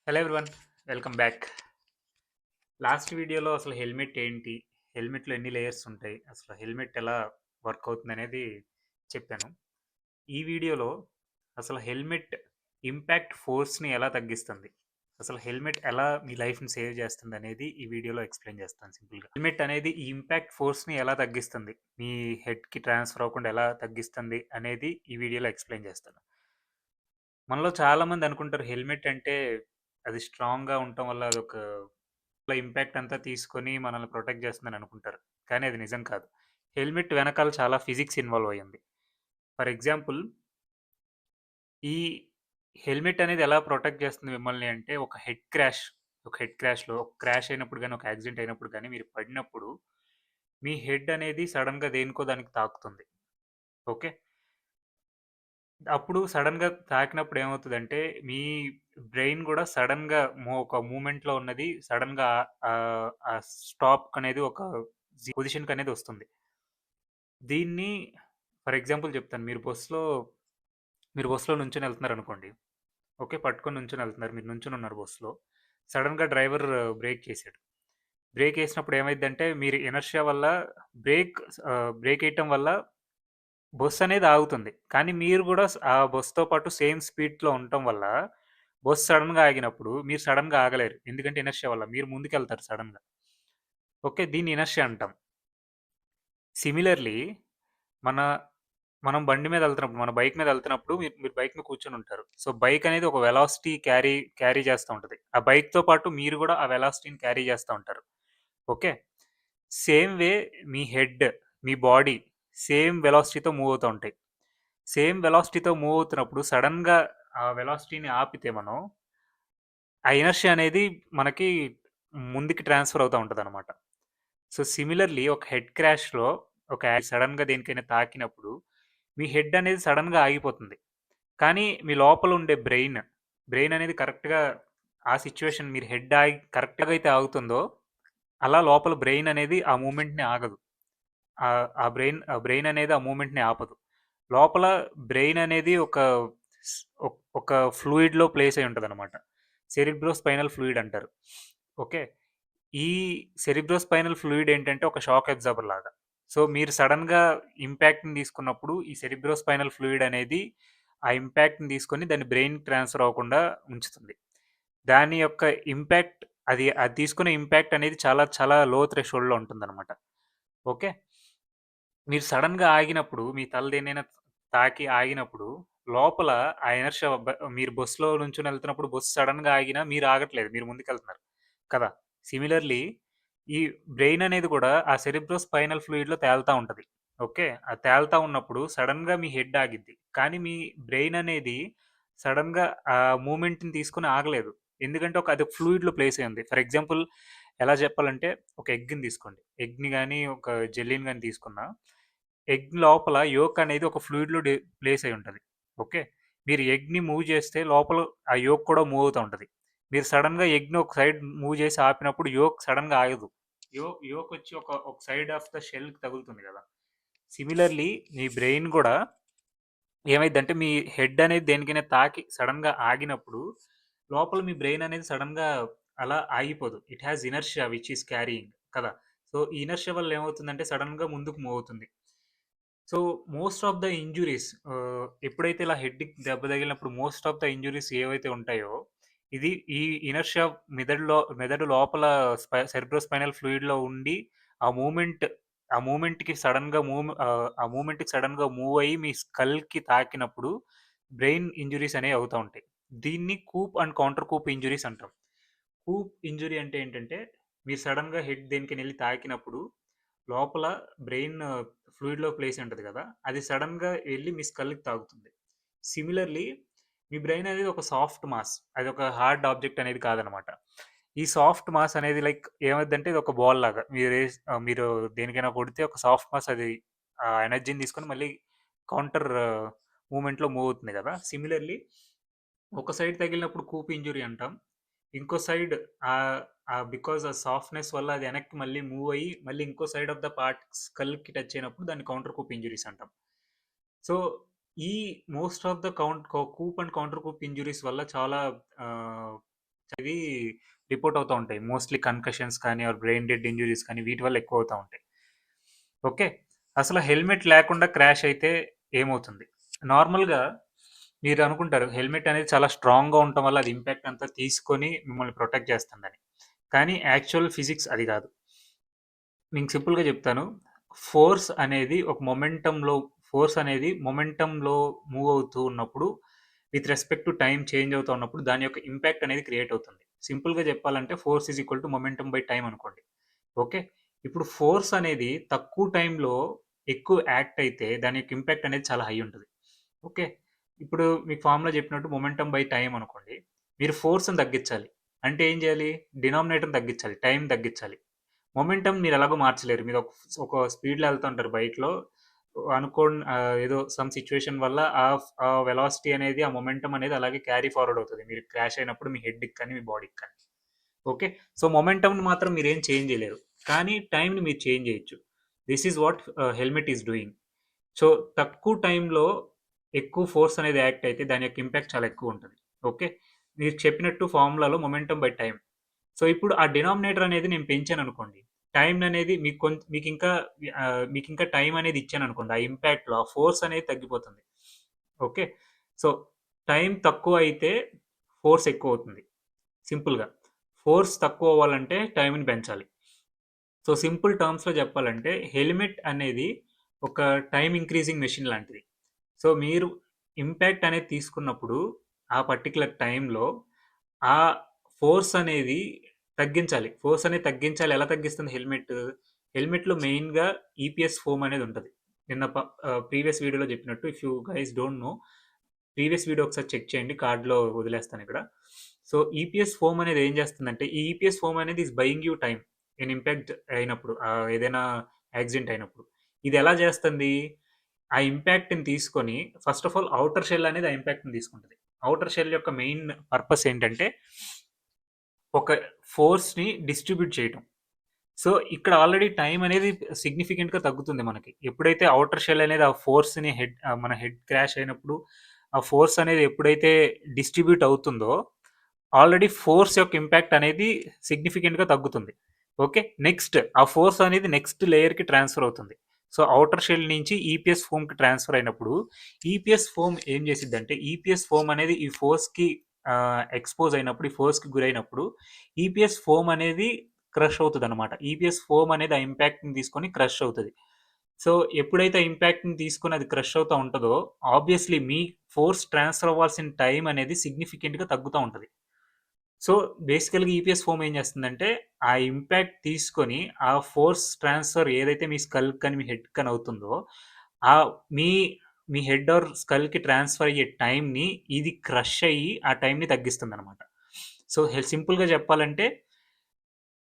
Hello everyone, welcome back. Last వీడియోలో అసలు helmet ఏంటి, హెల్మెట్లో ఎన్ని లేయర్స్ ఉంటాయి, అసలు హెల్మెట్ ఎలా వర్క్ అవుతుంది అనేది చెప్పాను. ఈ వీడియోలో అసలు హెల్మెట్ ఇంపాక్ట్ ఫోర్స్ని ఎలా తగ్గిస్తుంది, అసలు హెల్మెట్ ఎలా మీ లైఫ్ని సేవ్ చేస్తుంది అనేది ఈ వీడియోలో ఎక్స్ప్లెయిన్ చేస్తాను సింపుల్గా. హెల్మెట్ అనేది ఈ ఇంపాక్ట్ ఫోర్స్ని ఎలా తగ్గిస్తుంది, మీ హెడ్కి ట్రాన్స్ఫర్ అవ్వకుండా ఎలా తగ్గిస్తుంది అనేది ఈ వీడియోలో ఎక్స్ప్లెయిన్ చేస్తాను. మనలో చాలామంది అనుకుంటారు హెల్మెట్ అంటే అది స్ట్రాంగ్‌గా ఉండటం వల్ల అదొక ఇంపాక్ట్ అంతా తీసుకొని మనల్ని ప్రొటెక్ట్ చేస్తుందని అనుకుంటారు. కానీ అది నిజం కాదు. హెల్మెట్ వెనకాల చాలా ఫిజిక్స్ ఇన్వాల్వ్ అయ్యింది. ఫర్ ఎగ్జాంపుల్, ఈ హెల్మెట్ అనేది ఎలా ప్రొటెక్ట్ చేస్తుంది మిమ్మల్ని అంటే ఒక హెడ్ క్రాష్‌లో ఒక క్రాష్ అయినప్పుడు గాని, ఒక యాక్సిడెంట్ అయినప్పుడు గాని మీరు పడినప్పుడు మీ హెడ్ అనేది సడెన్‌గా దేనికో దానికి తాకుతుంది. ఓకే. అప్పుడు సడెన్‌గా తాకినప్పుడు ఏమవుతదంటే, మీ బ్రెయిన్ గూడా సడెన్‌గా ఒక మూవ్‌మెంట్‌లో ఉన్నది సడెన్‌గా ఆ స్టాప్‌కనేది ఒక పొజిషన్‌కనేది వస్తుంది. దీన్ని ఫర్ ఎగ్జాంపుల్ చెప్తాను. మీరు బస్‌లో నుంచొని ఎళ్తున్నారనుకోండి. ఓకే. పట్టుకొని నుంచొనెళ్తున్నారు. మీరు నుంచొనున్నారు బస్‌లో. సడెన్‌గా డ్రైవర్ బ్రేకేసాడు. బ్రేకేసినప్పుడు ఏమైద్దంటే, మీరు ఇనర్షియా వల్ల బ్రేకేయటం వల్ల బస్సనేది ఆగుతుంది. కానీ మీరు గూడా ఆ బస్‌తో పాటు సేమ్ స్పీడ్‌లో ఉండటం వల్ల, బస్ సడెన్‌గా ఆగినప్పుడు మీరు సడెన్‌గా ఆగలేరు. ఎందుకంటే ఇనర్షియా వల్ల. మీరు ముందుకెళ్తారు సడెన్‌గా. ఓకే. దీన్ని ఇనర్షియా అంటాం. సిమిలర్‌లీ మన మనం బండి మీద ఎళ్తున్నప్పుడు, మన బైక్ మీద ఎళ్తున్నప్పుడు మీరు మీరు బైక్ మీద కూర్చొనుంటారు. సో, బైక్ అనేది ఒక వెలాసిటీ క్యారీ చేస్తా ఉంటది. ఆ బైక్‌తో పాటు మీరు గూడా ఆ వెలాసిటీని క్యారీ చేస్తా ఉంటారు. ఓకే. సేమ్ వే మీ హెడ్, మీ బాడీ సేమ్ వెలాసిటీతో మూవ్ అవుతా ఉంటాయి. సేమ్ వెలాసిటీతో మూవ్ అవుతున్నప్పుడు సడెన్‌గా ఆ వెలాసిటీని ఆపితే మనం, ఆ ఇనర్షియా అనేది మనకి ముందుకి ట్రాన్స్‌ఫర్ అవుతా ఉంటదనమాట. సో, సిమిలర్‌లీ ఒక హెడ్ క్రాష్‌లో సడెన్‌గా దేనికైనా తాకినప్పుడు, మీ హెడ్ అనేది సడెన్‌గా ఆగిపోతుంది. కానీ మీ లోపల ఉండే బ్రెయిన్ అనేది కరెక్ట్‌గా ఆ సిట్యుయేషన్ మీరు హెడ్ ఆగి కరెక్ట్‌గా అయితే ఆగుతుందో, అలా లోపల బ్రెయిన్ అనేది ఆ మూవ్‌మెంట్‌ని ఆగదు. ఆ బ్రెయిన్ అనేది ఆ మూవ్‌మెంట్‌ని ఆపదు. లోపల బ్రెయిన్ అనేది స్ ఒక ఫ్లూయిడ్‌లో ప్లేస్ అయ్యి ఉంటదనమాట. సెరిబ్రోస్పైనల్ ఫ్లూయిడ్ అంటారు. ఓకే. ఈ సెరిబ్రోస్పైనల్ ఫ్లూయిడ్ ఏంటంటే ఒక షాక్ అబ్జార్బర్ లాగా. సో, మీరు సడెన్‌గా ఇంపాక్ట్‌ని తీసుకున్నప్పుడు ఈ సెరిబ్రోస్పైనల్ ఫ్లూయిడ్ అనేది ఆ ఇంపాక్ట్‌ని తీసుకొని దాన్ని బ్రెయిన్‌కి ట్రాన్స్‌ఫర్ అవ్వకుండా ఉంచుతుంది. దాని యొక్క ఇంపాక్ట్, అది తీసుకునే ఇంపాక్ట్ అనేది చాలా చాలా లో థ్రెషోల్డ్‌లో ఉంటుందనమాట. ఓకే. మీరు సడెన్‌గా ఆగినప్పుడు, మీ తల దేన్నైనా తాకి ఆగినప్పుడు, లోపల ఆ ఇనర్షియా మీరు బస్‌లో నుంచొనెళ్తున్నప్పుడు బస్సు సడెన్‌గా ఆగినా మీరు ఆగట్లేదు. మీరు ముందుకెళ్తున్నారు కదా! సిమిలర్‌లీ ఈ బ్రెయిన్ అనేది కూడా ఆ సెరిబ్రోస్పైనల్ ఫ్లూయిడ్‌లో తేలుతా ఉంటది. ఓకే. అది తేలుతా ఉన్నప్పుడు సడెన్‌గా మీ హెడ్ ఆగిద్ది. కానీ మీ బ్రెయిన్ అనేది సడెన్‌గా ఆ మూవ్‌మెంట్‌ని తీసుకొని ఆగలేదు. ఎందుకంటే అదొక ఫ్లూయిడ్‌లో ప్లేస్ అయ్యి ఉంది. ఫర్ ఎగ్జాంపుల్ ఎలా చెప్పాలంటే, ఒక ఎగ్‌ని తీసుకోండి. ఎగ్‌ని గాని, ఒక జెల్లీని గాని తీసుకున్నా, ఎగ్ లోపల యోక్ అనేది ఒక ఫ్లూయిడ్‌లో ప్లేస్ అయ్యి ఉంటది. ఓకే. మీరు ఎగ్‌ని మూవ్ చేస్తే లోపల ఆ యోక్ కూడా మూవ్ అవుతా ఉంటది. మీరు సడెన్‌గా ఎగ్‌ని ఒక సైడ్ మూవ్ చేసి ఆపినప్పుడు యోక్ సడెన్‌గా ఆగదు. యోకొచ్చి ఒక సైడ్ ఆఫ్ ద షెల్‌కి తగులుతుంది గదా! సిమిలర్‌లీ మీ బ్రెయిన్ గూడా ఏమైద్దంటే, మీ హెడ్ అనేది దేనికైనా తాకి సడెన్‌గా ఆగినప్పుడు, లోపల మీ బ్రెయిన్ అనేది సడెన్‌గా అలా ఆగిపోదు. It has inertia which is carrying కదా! సో, ఈ ఇనర్షియా వల్ల ఏమవుతుందంటే సడెన్‌గా ముందుకు మూవ్ అవుతుంది. So, most of the injuries ఎప్పుడైతే ఇలా హెడ్‌కి దెబ్బ తగిలినప్పుడు మోస్ట్ ఆఫ్ ద ఇంజ్యూరీస్ ఏవైతే ఉంటాయో, ఇది ఈ ఇనర్షియా మెదడు లోపల సెరెబ్రోస్పైనల్ ఫ్లూయిడ్‌లో ఉండి, ఆ మూవ్‌మెంట్ ఆ మూవ్‌మెంట్‌కి సడెన్‌గా మూవ్ అయ్యి మీ స్కల్‌కి తాకినప్పుడు బ్రెయిన్ ఇంజ్యూరీస్ అనేవి అవుతా ఉంటాయి. దీన్ని Koop and counter coup injuries అంటాం. కూప్ ఇంజ్యూరీ అంటే ఏంటంటే, మీరు సడెన్‌గా హెడ్ దేనికైనా ఎళ్లి తాకినప్పుడు లోపల బ్రెయిన్ ఫ్లూయిడ్‌లో ప్లేస్ ఉంటది గదా! అది సడెన్‌గా ఎళ్లి మీ స్కల్‌కి తాకుతుంది. సిమిలర్‌లీ మీ బ్రెయిన్ అనేది ఒక సాఫ్ట్ మాస్. అదొక హార్డ్ ఆబ్జెక్ట్ అనేది కాదనమాట. ఈ సాఫ్ట్ మాస్ అనేది లైక్ ఏమైద్దంటే ఇదొక బాల్ లాగా. మీరు దేనికైనా కొడితే ఒక సాఫ్ట్ మాస్ అది ఆ ఎనర్జీని తీసుకొని మళ్ళీ కౌంటర్ మూవ్‌మెంట్‌లో మూవ్ అవుతుంది గదా! సిమిలర్‌లీ ఒక సైడ్ తగిలినప్పుడు కూప్ ఇంజ్యూరీ అంటాం. ఇంకో సైడ్ ఆహ్, బికాజ్ ఆ సాఫ్ట్‌నెస్ వల్ల అది వెనక్కి మళ్ళీ మూవ్ అయ్యి, మళ్ళీ ఇంకో సైడ్ ఆఫ్ ద పార్ట్ స్కల్‌కి టచ్ అయినప్పుడు దాన్ని కౌంటర్ కూప్ ఇంజ్యూరీస్ అంటాం. సో, ఈ most of the coup and counter coup injuries వల్ల చాలా ఆహ్, ఇది రిపోర్ట్ అవుతా ఉంటాయి. మోస్ట్‌లీ కన్‌కషన్స్ కానీ ఆర్ బ్రెయిన్ డెడ్ ఇంజ్యూరీస్ కానీ వీటి వల్ల ఎక్కువ అవుతా ఉంటాయి. ఓకే. అసలు హెల్మెట్ లేకుండా క్రాష్ అయితే ఏమవుతుంది? నార్మల్‌గా మీరు అనుకుంటారు హెల్మెట్ అనేది చాలా స్ట్రాంగ్‌గా ఉండటం వల్ల అది ఇంపాక్ట్ అంతా తీసుకొని మిమ్మల్ని ప్రొటెక్ట్ చేస్తుందని. కానీ యాక్చువల్ ఫిజిక్స్ అది కాదు. మీకు సింపుల్‌గా చెప్తాను. ఫోర్స్ అనేది ఒక ఫోర్స్ అనేది మొమెంటంలో మూవ్ అవుతూ ఉన్నప్పుడు with respect to time change అవుతూ ఉన్నప్పుడు దాని యొక్క ఇంపాక్ట్ అనేది క్రియేట్ అవుతుంది. సింపుల్‌గా చెప్పాలంటే force is equal to momentum by time అనుకోండి. ఓకే. ఇప్పుడు ఫోర్స్ అనేది తక్కువ టైంలో ఎక్కువ యాక్ట్ అయితే దాని యొక్క ఇంపాక్ట్ అనేది చాలా హై ఉంటది. ఓకే. ఇప్పుడు మీకు ఫార్ములా చెప్పినట్టు మొమెంటం బై టైమ్ అనుకోండి. మీరు ఫోర్స్‌ని తగ్గించాలి. అంటే ఏం చేయాలి? డినామినేటర్‌ని తగ్గించాలి. టైం తగ్గించాలి. మొమెంటం మీరు ఎలాగో మార్చలేరు. మీరు ఒక స్పీడ్‌లో వెళ్తుంటారు బైక్‌లో. ఏదో సమ్ సిట్యుయేషన్ వల్ల ఆ వెలాసిటీ అనేది, ఆ మొమెంటం అనేది అలాగే క్యారీ ఫార్వర్డ్ అవుతది. మీరు క్రాష్ అయినప్పుడు మీ హెడ్‌కి కానీ, మీ బాడీకి కానీ. ఓకే. సో, మొమెంటంని మాత్రం మీరేం చేంజ్ చేయలేరు. కానీ టైమ్‌ని మీరు చేంజ్ చేయొచ్చు. This is what helmet is doing. So, తక్కువ టైంలో ఎక్కువ ఫోర్స్ అనేది యాక్ట్ అయితే దాని యొక్క ఇంపాక్ట్ చాలా ఎక్కువ ఉంటది. ఓకే. మీరు చెప్పినట్టు ఫార్ములాలో మొమెంటం బై టైమ్. సో, ఇప్పుడు ఆ డినామినేటర్ అనేది నేను పెంచాననుకోండి. టైమ్ అనేది మీకింకా టైం అనేది ఇచ్చాననుకోండి. ఆ ఇంపాక్ట్‌లో ఆ ఫోర్స్ అనేది తగ్గిపోతుంది. ఓకే. సో, టైం తక్కువ అయితే ఫోర్స్ ఎక్కువవుతుంది. సింపుల్‌గా. ఫోర్స్ తక్కువ అవ్వాలంటే టైంని పెంచాలి. సో, సింపుల్ టర్మ్స్‌లో చెప్పాలంటే హెల్మెట్ అనేది ఒక టైమ్ ఇంక్రీజింగ్ మెషిన్ లాంటిది. సో, మీరు ఇంపాక్ట్ అనేది తీసుకున్నప్పుడు ఆ పర్టిక్యులర్ టైంలో ఆ ఫోర్స్ అనేది తగ్గించాలి. ఫోర్స్ అనేది తగ్గించాలి. ఎలా తగ్గిస్తుంది హెల్మెట్? హెల్మెట్‌లో మెయిన్‌గా ఈపీఎస్ ఫోమ్ అనేది ఉంటది. ప్రీవియస్ వీడియోలో చెప్పినట్టు if you guys don't know previous video ఒకసారి చెక్ చేయండి. కార్డ్‌లో వదిలేస్తాను ఇక్కడ. సో, ఈపీఎస్ ఫోమ్ అనేది ఏం చేస్తుందంటే ఈ ఈపీఎస్ ఫోమ్ అనేది is buying you time in impact అయినప్పుడు ఏదైనా యాక్సిడెంట్ అయినప్పుడు. ఇది ఎలా చేస్తుంది? ఆ ఇంపాక్ట్‌ని తీసుకొని first of all outer shell అనేది ఆ ఇంపాక్ట్‌ని తీసుకుంటది. ఔటర్ షెల్ యొక్క మెయిన్ పర్పస్ ఏంటంటే ఒక ఫోర్స్‌ని డిస్ట్రిబ్యూట్ చేయటం. సో, ఇక్కడ ఆల్రెడీ టైమ్ అనేది సిగ్నిఫికెంట్‌గా తగ్గుతుంది మనకి. ఎప్పుడైతే ఔటర్ షెల్ అనేది ఆ ఫోర్స్‌ని మన హెడ్ క్రాష్ అయినప్పుడు ఆ ఫోర్స్ అనేది ఎప్పుడైతే డిస్ట్రిబ్యూట్ అవుతుందో ఆల్రెడీ ఫోర్స్ యొక్క ఇంపాక్ట్ అనేది సిగ్నిఫికెంట్‌గా తగ్గుతుంది. ఓకే. నెక్స్ట్ ఆ ఫోర్స్ అనేది నెక్స్ట్ లేయర్‌కి ట్రాన్స్‌ఫర్ అవుతుంది. సో, ఔటర్ షెల్ నుంచి ఈపీఎస్ ఫోమ్‌కి ట్రాన్స్‌ఫర్ అయినప్పుడు, ఈపీఎస్ ఫోమ్ ఏం చేసిద్దంటే, ఈపీఎస్ ఫోమ్ అనేది ఈ ఫోర్స్‌కి ఎక్స్‌పోజ్ అయినప్పుడు, ఈ ఫోర్స్‌కి గురైనప్పుడు, ఈపీఎస్ ఫోమ్ అనేది క్రష్ అవుతదనమాట. ఈపీఎస్ ఫోమ్ అనేది ఆ ఇంపాక్ట్‌ని తీసుకొని క్రష్ అవుతది. సో, ఎప్పుడైతే ఆ ఇంపాక్ట్‌ని తీసుకొని అది క్రష్ అవుతా ఉంటదో, ఆబ్వియస్‌లీ మీ ఫోర్స్ ట్రాన్స్‌ఫర్ అవ్వాల్సిన టైమ్ అనేది సిగ్నిఫికెంట్‌గా తగ్గుతా ఉంటది. సో, బేసికల్‌గా ఈపీఎస్ ఫోమ్ ఏం చేస్తుందంటే, ఆ ఇంపాక్ట్ తీసుకొని, ఆ ఫోర్స్ ట్రాన్స్‌ఫర్ ఏదైతే మీ స్కల్‌కి కానీ, మీ హెడ్‌కి కానీ అవుతుందో, ఆహ్, మీ మీ హెడ్ ఆర్ స్కల్‌కి ట్రాన్స్‌ఫర్ అయ్యే టైమ్‌ని ఇది క్రష్ అయ్యి, ఆ టైమ్‌ని తగ్గిస్తుందనమాట. సో, సింపుల్‌గా చెప్పాలంటే,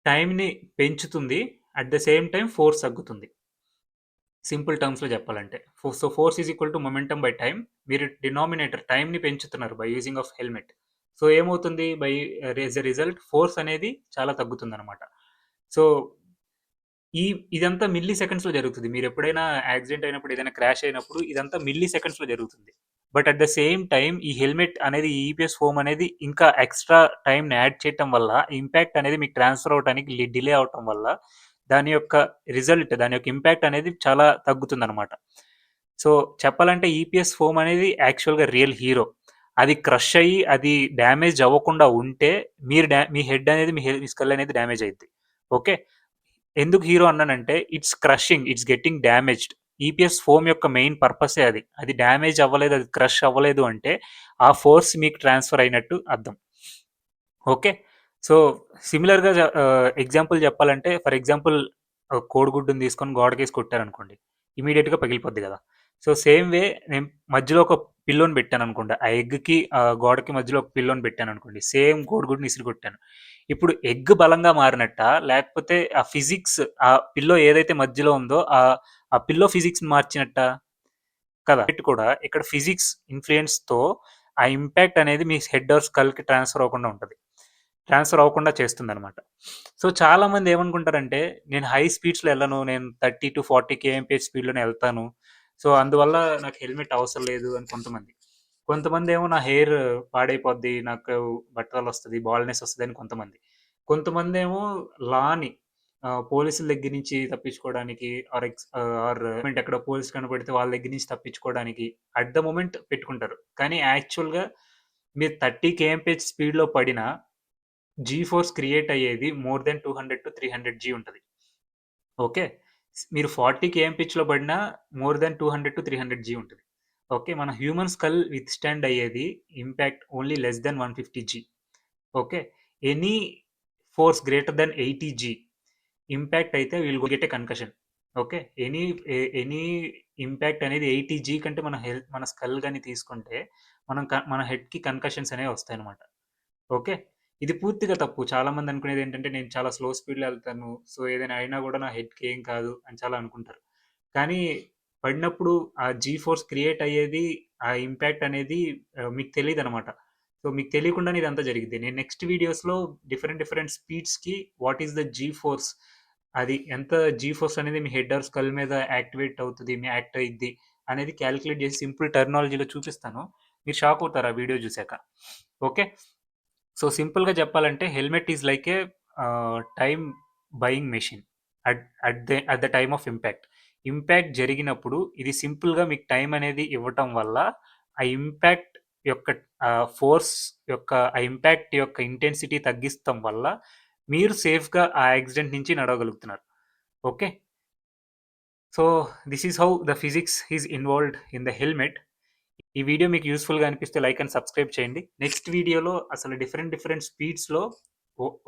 టైమ్‌ని పెంచుతుంది. At the same time force తగ్గుతుంది. సింపుల్ టర్మ్స్‌లో చెప్పాలంటే. Force is equal to momentum by time. మీరు డినామినేటర్ టైమ్‌ని పెంచుతున్నారు by using of helmet. So, ఏమవుతుంది యాస్ ఎ రిజల్ట్ ఫోర్స్ అనేది చాలా తగ్గుతుందనమాట. సో, ఇదంతా మిల్లీ సెకండ్స్‌లో జరుగుతది. మీరెప్పుడైనా యాక్సిడెంట్ అయినప్పుడు, ఏదైనా క్రాష్ అయినప్పుడు ఇదంతా మిల్లీ సెకండ్స్‌లో జరుగుతుంది. But at the same time ఈ హెల్మెట్ అనేది ఈ ఈపీఎస్ ఫోమ్ అనేది ఇంకా ఎక్స్‌ట్రా టైమ్‌ని యాడ్ చేయటం వల్ల ఇంపాక్ట్ అనేది మీకు ట్రాన్స్‌ఫర్ అవ్వటానికి డిలే అవ్వటం వల్ల దాని యొక్క దాని యొక్క ఇంపాక్ట్ అనేది చాలా తగ్గుతుందనమాట. సో, చెప్పాలంటే ఈపీఎస్ ఫోమ్ అనేది యాక్చువల్‌గా రియల్ హీరో. అది క్రష్ అయ్యి, అది డ్యామేజ్ అవ్వకుండా ఉంటే మీ హెడ్ అనేది మీ స్కల్ అనేది డ్యామేజ్ అయిద్ది. ఓకే. ఎందుకు హీరో అన్నానంటే it's crushing, it's getting damaged. EPS foam యొక్క మెయిన్ పర్పసే అది. అది డ్యామేజ్ అవ్వలేదు, అది క్రష్ అవ్వలేదు అంటే ఆ ఫోర్స్ మీకు ట్రాన్స్‌ఫర్ అయినట్టు అర్థం. ఓకే. సో, సిమిలర్‌గా ఎగ్జాంపుల్ చెప్పాలంటే ఫర్ ఎగ్జాంపుల్ కోడిగుడ్డుని తీసుకొని గోడకేసి కొట్టారనుకోండి. ఇమ్మీడియేట్‌గా పగిలిపోద్ది గదా! సో, సేమ్ వే నేను మధ్యలో ఒక పిల్లోని పెట్టాననుకోండి. ఆ ఎగ్‌కి గోడకి మధ్యలో ఒక పిల్లోని పెట్టాననుకోండి. సేమ్ కోడిగుడ్డుని ఇసిరి కొట్టాను. ఇప్పుడు ఎగ్ బలంగా మారినట్టా? లేకపోతే ఆ ఫిజిక్స్ ఆ పిల్లో ఏదైతే మధ్యలో ఉందో ఆ పిల్లో ఫిజిక్స్‌ని మార్చినట్టా? కదా! కూడా ఇక్కడ ఫిజిక్స్ ఇన్‌ఫ్లూయెన్స్‌తో ఆ ఇంపాక్ట్ అనేది మీ హెడ్ ఆర్ స్కల్‌కి ట్రాన్స్‌ఫర్ అవ్వకుండా ఉంటది. ట్రాన్స్‌ఫర్ అవ్వకుండా చేస్తుందనమాట. సో, చాలామంది ఏమనుకుంటారంటే, నేను హై స్పీడ్స్‌లో ఎళ్ళను. నేను 30-40 కేఎంపీహెచ్ స్పీడ్‌లోనే ఎళ్తాను. సో, అందువల్ల నాకు హెల్మెట్ అవసరం లేదు అని కొంతమంది. కొంతమందేమో నా హెయిర్ పాడైపోద్ది, నాకు బట్టతలొస్తది, బాల్డ్‌నెస్ వస్తదని కొంతమంది. కొంతమందేమో లాని పోలీసుల దగ్గర నుంచి తప్పించుకోవడానికి ఎక్కడో పోలీస్ కనపడితే వాళ్ళ దగ్గర నుంచి తప్పించుకోవడానికి అట్ ద మొమెంట్ పెట్టుకుంటారు. కానీ యాక్చువల్‌గా మీరు 30 కేఎంపీహెచ్ స్పీడ్‌లో పడినా జీ ఫోర్స్ క్రియేట్ అయ్యేది మోర్ దెన్ 200-300 జీ ఉంటది. ఓకే. మీరు 40 కేఎం పిచ్‌లో పడినా మోర్ దాన్ 200-300 జీ ఉంటది. ఓకే. మన హ్యూమన్ స్కల్ విత్‌స్టాండ్ అయ్యేది impact only less than 150 G. Okay. Any force greater than 80 G impact అయితే will get a concussion. Okay. Any impact అనేది 80 G కంటే మన స్కల్ గాని తీసుకుంటే మన హెడ్‌కి కన్కషన్స్ అనేవి వస్తాయన్నమాట. ఓకే. ఇది పూర్తిగా తప్పు. చాలామంది అనుకునేదేంటంటే, నేను చాలా స్లో స్పీడ్‌లో ఎళ్తాను. సో, ఏదైనా అయినా గూడా నా హెడ్‌కి ఏం కాదు అని చాలా అనుకుంటారు. కానీ పడినప్పుడు ఆ జీ ఫోర్స్ క్రియేట్ అయ్యేది, ఆ ఇంపాక్ట్ అనేది మీకు తెలీదనమాట. సో, మీకు తెలియకుండానే ఇదంతా జరిగిద్ది. నేను నెక్స్ట్ వీడియోస్‌లో డిఫరెంట్ డిఫరెంట్ స్పీడ్స్‌కి what is the G force, అది ఎంత జీ ఫోర్స్ అనేది మీ హెడ్ ఆర్ స్కల్ మీద యాక్టివేట్ అవుతది, మీ యాక్ట్ అయ్యిద్ది అనేది కాలిక్యులేట్ చేసి సింపుల్ టెర్మినాలజీలో చూపిస్తాను. మీరు షాక్ అవుతారు ఆ వీడియో చూసాక. ఓకే. సో సింపుల్గా చెప్పాలంటే helmet is like A time buying machine at the time of impact. Impact జరిగినప్పుడు ఇది సింపుల్గా మీకు టైం అనేది ఇవ్వటం వల్ల ఆ ఇంపాక్ట్ యొక్క ఫోర్స్ యొక్క ఆ ఇంపాక్ట్ యొక్క ఇంటెన్సిటీ తగ్గిస్తాం వల్ల మీరు సేఫ్గా ఆ యాక్సిడెంట్ నుంచి నడవగలుగుతున్నారు. Okay. So this is how the physics is involved in the helmet. ఈ వీడియో మీకు యూస్ఫుల్గా అనిపిస్తే లైక్ అండ్ సబ్స్క్రైబ్ చేయండి. నెక్స్ట్ వీడియోలో అసలు డిఫరెంట్ డిఫరెంట్ స్పీడ్స్లో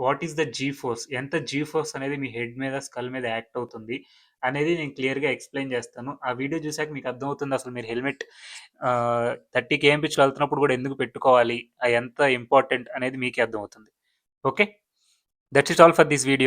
what is the G force, ఎంత జీ ఫోర్స్ అనేది మీ హెడ్ మీద స్కల్ మీద యాక్ట్ అవుతుంది అనేది నేను క్లియర్గా ఎక్స్ప్లెయిన్ చేస్తాను. ఆ వీడియో చూసాక మీకు అర్థమవుతుంది అసలు మీరు హెల్మెట్ 30 కేఎం పిచ్లో వెళ్తున్నప్పుడు కూడా ఎందుకు పెట్టుకోవాలి, అది ఎంత ఇంపార్టెంట్ అనేది మీకే అర్థమవుతుంది. Okay. That's it all for this video.